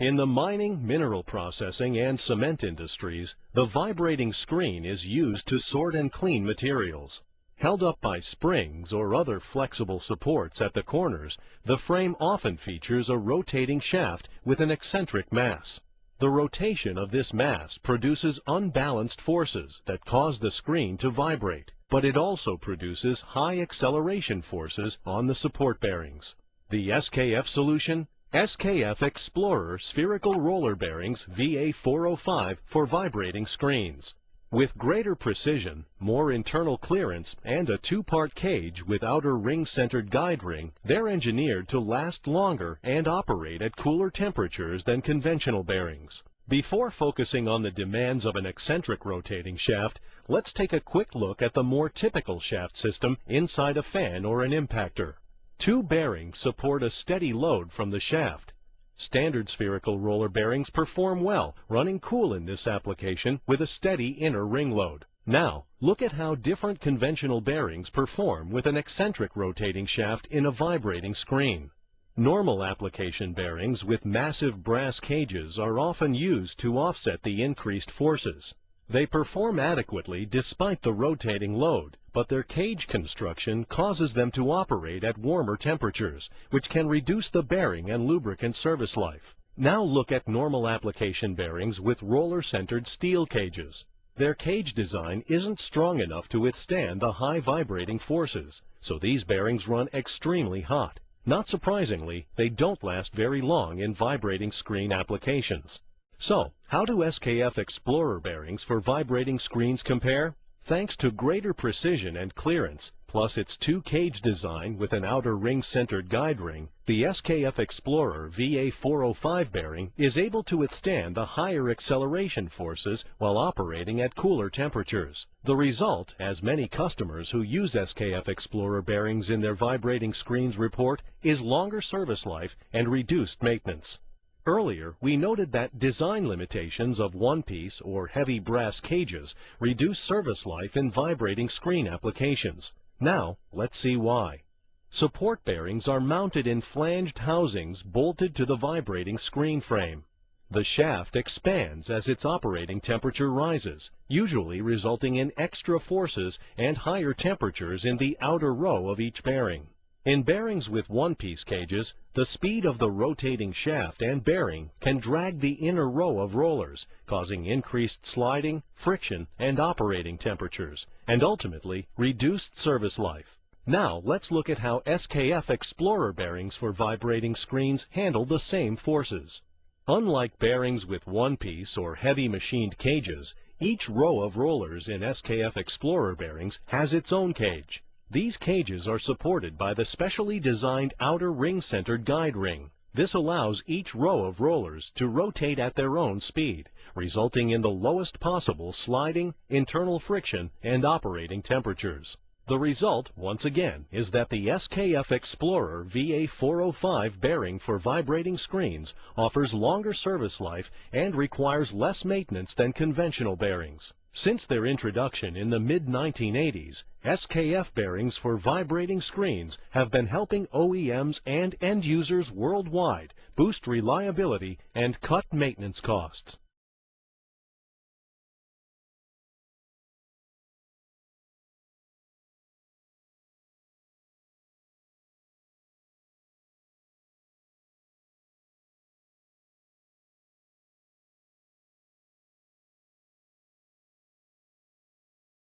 In the mining, mineral processing, and cement industries, the vibrating screen is used to sort and clean materials. Held up by springs or other flexible supports at the corners, the frame often features a rotating shaft with an eccentric mass. The rotation of this mass produces unbalanced forces that cause the screen to vibrate, but it also produces high acceleration forces on the support bearings. The SKF solution? SKF Explorer spherical roller bearings VA405 for vibrating screens. With greater precision, more internal clearance, and a two-part cage with outer ring-centered guide ring, they're engineered to last longer and operate at cooler temperatures than conventional bearings. Before focusing on the demands of an eccentric rotating shaft, let's take a quick look at the more typical shaft system inside a fan or an impactor. Two bearings support a steady load from the shaft. Standard spherical roller bearings perform well, running cool in this application with a steady inner ring load. Now, look at how different conventional bearings perform with an eccentric rotating shaft in a vibrating screen. Normal application bearings with massive brass cages are often used to offset the increased forces. They perform adequately despite the rotating load, but their cage construction causes them to operate at warmer temperatures, which can reduce the bearing and lubricant service life. Now look at normal application bearings with roller-centered steel cages. Their cage design isn't strong enough to withstand the high vibrating forces, so these bearings run extremely hot. Not surprisingly, they don't last very long in vibrating screen applications. So, how do SKF Explorer bearings for vibrating screens compare? Thanks to greater precision and clearance, plus its two-cage design with an outer ring-centered guide ring, the SKF Explorer VA405 bearing is able to withstand the higher acceleration forces while operating at cooler temperatures. The result, as many customers who use SKF Explorer bearings in their vibrating screens report, is longer service life and reduced maintenance. Earlier, we noted that design limitations of one-piece or heavy brass cages reduce service life in vibrating screen applications. Now, let's see why. Support bearings are mounted in flanged housings bolted to the vibrating screen frame. The shaft expands as its operating temperature rises, usually resulting in extra forces and higher temperatures in the outer row of each bearing. In bearings with one-piece cages, the speed of the rotating shaft and bearing can drag the inner row of rollers, causing increased sliding, friction, and operating temperatures, and ultimately reduced service life. Now let's look at how SKF Explorer bearings for vibrating screens handle the same forces. Unlike bearings with one-piece or heavy machined cages, each row of rollers in SKF Explorer bearings has its own cage. These cages are supported by the specially designed outer ring-centered guide ring. This allows each row of rollers to rotate at their own speed, resulting in the lowest possible sliding, internal friction, and operating temperatures. The result, once again, is that the SKF Explorer VA405 bearing for vibrating screens offers longer service life and requires less maintenance than conventional bearings. Since their introduction in the mid-1980s, SKF bearings for vibrating screens have been helping OEMs and end users worldwide boost reliability and cut maintenance costs.